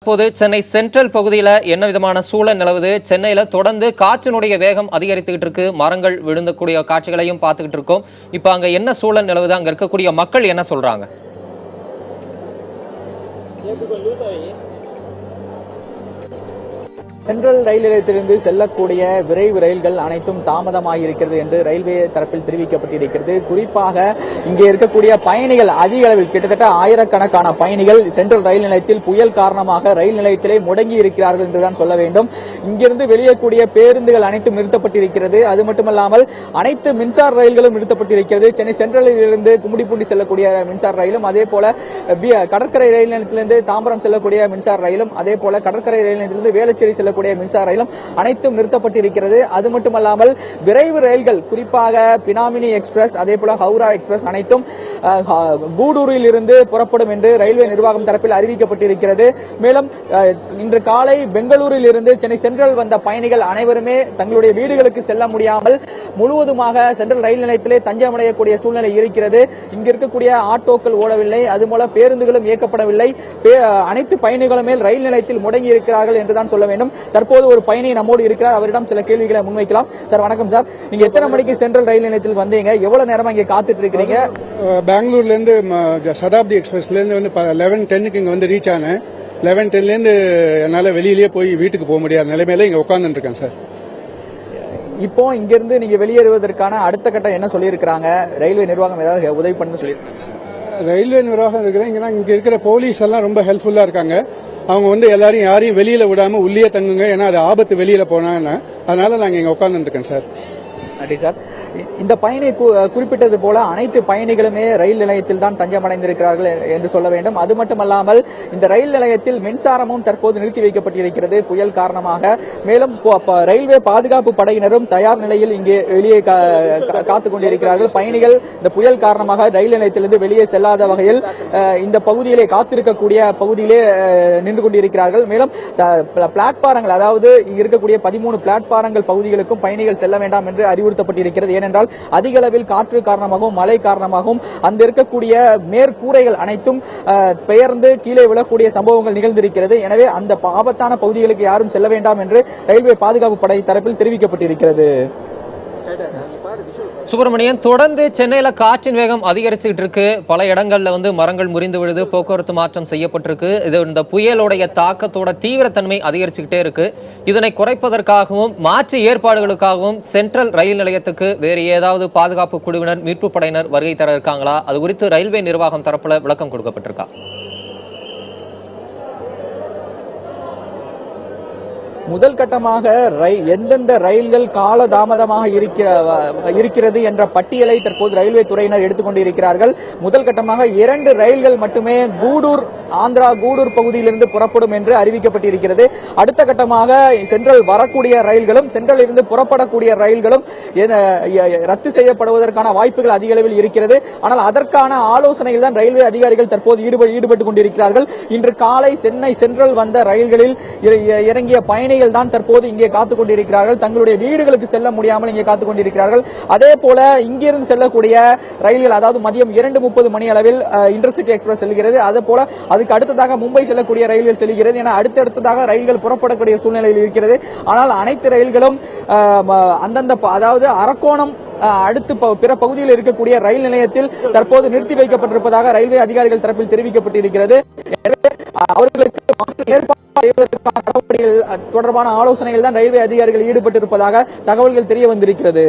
தற்போது சென்னை சென்ட்ரல் பகுதியில் என்ன விதமான சூழல் நிலவுது? சென்னையில தொடர்ந்து காற்றினுடைய வேகம் அதிகரித்துக்கிட்டு இருக்கு. மரங்கள் விழுந்தக்கூடிய காட்சிகளையும் பார்த்துக்கிட்டு இருக்கோம். இப்போ அங்க என்ன சூழல் நிலவுது? அங்க இருக்கக்கூடிய மக்கள் என்ன சொல்றாங்க? சென்ட்ரல் ரயில் நிலையத்திலிருந்து செல்லக்கூடிய விரைவு ரயில்கள் அனைத்தும் தாமதமாக இருக்கிறது என்று ரயில்வே தரப்பில் தெரிவிக்கப்பட்டிருக்கிறது. குறிப்பாக இங்கே இருக்கக்கூடிய பயணிகள் அதிக அளவில் கிட்டத்தட்ட ஆயிரக்கணக்கான பயணிகள் சென்ட்ரல் ரயில் நிலையத்தில் புயல் காரணமாக ரயில் நிலையத்திலே முடங்கி இருக்கிறார்கள் என்றுதான் சொல்ல வேண்டும். இங்கிருந்து வெளியேக்கூடிய பேருந்துகள் அனைத்தும் நிறுத்தப்பட்டிருக்கிறது. அது மட்டுமல்லாமல் அனைத்து மின்சார ரயில்களும் நிறுத்தப்பட்டிருக்கிறது. சென்னை சென்ட்ரலில் இருந்து கும்மிடிப்பூண்டி செல்லக்கூடிய மின்சார ரயிலும், அதே போல கடற்கரை ரயில் நிலையத்திலிருந்து தாம்பரம் செல்லக்கூடிய மின்சார ரயிலும், அதே போல கடற்கரை ரயில் நிலையத்திலிருந்து வேளச்சேரி செல்லக்கூடிய மின்சார ரயிலும் அனைத்தும் நிறுத்தப்பட்டிருக்கிறது. அது மட்டுமல்லாமல் விரைவு ரயில்கள் குறிப்பாக பினாமினி எக்ஸ்பிரஸ், அதே போல ஹவுரா எக்ஸ்பிரஸ் அனைத்தும் கூடூரில் இருந்து புறப்படும் என்று ரயில்வே நிர்வாகம் தரப்பில் அறிவிக்கப்பட்டிருக்கிறது. மேலும் இன்று காலை பெங்களூரில் இருந்து சென்னை சென்ட்ரல் வந்த பயணிகள் அனைவருமே தங்களுடைய வீடுகளுக்கு செல்ல முடியாமல் முழுவதுமாக சென்ட்ரல் ரயில் நிலையத்திலே தஞ்சமடையக்கூடிய சூழ்நிலை இருக்கிறது. இங்கு இருக்கக்கூடிய ஆட்டோக்கள் ஓடவில்லை, அதுபோல பேருந்துகளும் இயக்கப்படவில்லை. அனைத்து பயணிகளுமே ரயில் நிலையத்தில் முடங்கி இருக்கிறார்கள் என்றுதான் சொல்ல வேண்டும். தற்போது ஒரு பயணி நம்மோடு இருக்கிறார். அவரிடம் சில கேள்விகளை முன்வைக்கலாம். சார் வணக்கம் சார், நீங்க எத்தனை மணிக்கு சென்ட்ரல் ரயில் நிலையத்தில் வந்தீங்க? எவ்வளவு நேரமா இங்க காத்துட்டு இருக்கீங்க? பெங்களூர்ல இருந்து சதாப்தி எக்ஸ்பிரஸ்ல இருந்து வந்து 11:10 இங்க வந்து ரீச் ஆனேன். 11:10 இருந்து என்னால வெளியிலேயே போய் வீட்டுக்கு போக முடியாத நிலைமையில இங்க உட்கார்ந்துட்டு இருக்கேன் சார். இப்போ இங்கிருந்து நீங்க வெளியேறுவதற்கான அடுத்த கட்டம் என்ன சொல்லியிருக்காங்க? ரயில்வே நிர்வாகம் ஏதாவது உதவி பண்ண சொல்லியிருக்காங்க? ரயில்வே நிர்வாகம் இருக்கிறேன். இங்க இருக்கிற போலீஸ் எல்லாம் ரொம்ப ஹெல்ப்ஃபுல்லா இருக்காங்க. அவங்க வந்து யாரையும் வெளியில விடாம உள்ளே தங்குங்க, ஏன்னா அது ஆபத்து வெளியில போனான்னு. அதனால நாங்க இங்க உட்கார்ந்துட்டு இருக்கேன் சார். நன்றி சார். இந்த பயணி குறிப்பிட்டது போல அனைத்து பயணிகளுமே ரயில் நிலையத்தில் தான் தஞ்சமடைந்திருக்கிறார்கள் என்று சொல்ல வேண்டும். அது மட்டுமல்லாமல் இந்த ரயில் நிலையத்தில் மின்சாரமும் தற்போது நிறுத்தி வைக்கப்பட்டிருக்கிறது புயல் காரணமாக. மேலும் ரயில்வே பாதுகாப்பு படையினரும் தயார் நிலையில் இங்கே வெளியே காத்துக் கொண்டிருக்கிறார்கள். பயணிகள் இந்த புயல் காரணமாக ரயில் நிலையத்திலிருந்து வெளியே செல்லாத வகையில் இந்த பகுதியிலே காத்திருக்கக்கூடிய பகுதியிலே நின்று கொண்டிருக்கிறார்கள். மேலும் பிளாட்பாரங்கள், அதாவது இங்கு இருக்கக்கூடிய 13 பிளாட்பாரங்கள் பகுதிகளுக்கும் பயணிகள் செல்ல வேண்டாம் என்று அறிவுறுத்தப்பட்டிருக்கிறது. ஏனென்றால் அதிக அளவில் காற்று காரணமாகவும் மழை காரணமாகவும் அந்த இருக்கக்கூடிய மேற்கூரைகள் அனைத்தும் பெயர்ந்து கீழே விழக்கூடிய சம்பவங்கள் நிகழ்ந்திருக்கிறது. எனவே அந்த ஆபத்தான பகுதிகளுக்கு யாரும் செல்ல வேண்டாம் என்று ரயில்வே பாதுகாப்பு படை தரப்பில் தெரிவிக்கப்பட்டிருக்கிறது. சுப்பிரமணியன், தொடர்ந்து சென்னையில காற்றின் வேகம் அதிகரிச்சுட்டு இருக்கு. பல இடங்கள்ல மரங்கள் முறிந்து விழுது, போக்குவரத்து மாற்றம் செய்யப்பட்டிருக்கு. இது இந்த புயலுடைய தாக்கத்தோட தீவிரத்தன்மை அதிகரிச்சுக்கிட்டே இருக்கு. இதனை குறைப்பதற்காகவும் மாற்று ஏற்பாடுகளுக்காகவும் சென்ட்ரல் ரயில் நிலையத்துக்கு வேறு ஏதாவது பாதுகாப்பு குழுவினர், மீட்பு படையினர் வருகை தர இருக்காங்களா? அது குறித்து ரயில்வே நிர்வாகம் தரப்புல விளக்கம் கொடுக்கப்பட்டிருக்கா? முதல் கட்டமாக எந்தெந்த ரயில்கள் கால தாமதமாக இருக்கிறது என்ற பட்டியலை தற்போது ரயில்வே துறையினர் எடுத்துக்கொண்டிருக்கிறார்கள். முதல் கட்டமாக 2 ரயில்கள் மட்டுமே ஆந்திரா கூடூர் பகுதியிலிருந்து புறப்படும் என்று அறிவிக்கப்பட்டிருக்கிறது. அடுத்த கட்டமாக சென்ட்ரல் வரக்கூடிய ரயில்களும் சென்ட்ரல் இருந்து புறப்படக்கூடிய ரயில்களும் ரத்து செய்யப்படுவதற்கான வாய்ப்புகள் அதிக அளவில் இருக்கிறது. ஆனால் அதற்கான ஆலோசனையில் தான் ரயில்வே அதிகாரிகள் தற்போது ஈடுபட்டுக் கொண்டிருக்கிறார்கள். இன்று காலை சென்னை சென்ட்ரல் வந்த ரயில்களில் இறங்கிய பயணிகள் தான் தற்போது இங்கே காத்துக் கொண்டிருக்கிறார்கள். தங்களுடைய வீடுகளுக்கு செல்ல முடியாமல் இங்கே காத்துக் கொண்டிருக்கிறார்கள். அதே போல இங்கிருந்து செல்லக்கூடிய ரயில்கள், அதாவது மதியம் 2:30 மணி அளவில் இன்டர்சிட்டி எக்ஸ்பிரஸ் செல்கிறது. அதே போல அதுக்கு அடுத்ததாக மும்பை செல்லக்கூடிய ரயில்கள் செல்கிறது என அடுத்தடுத்ததாக ரயில்கள் புறப்படக்கூடிய சூழ்நிலையில் இருக்கிறது. ஆனால் அனைத்து ரயில்களும் அந்தந்த, அதாவது அரக்கோணம் அடுத்து பிற பகுதியில் இருக்கக்கூடிய ரயில் நிலையத்தில் தற்போது நிறுத்தி வைக்கப்பட்டிருப்பதாக ரயில்வே அதிகாரிகள் தரப்பில் தெரிவிக்கப்பட்டிருக்கிறது. அவர்களுக்கு ஏற்பாடு செய்வதற்கான நடவடிக்கைகள் தொடர்பான ஆலோசனைகள் தான் ரயில்வே அதிகாரிகள் ஈடுபட்டிருப்பதாக தகவல்கள் தெரிய வந்திருக்கிறது.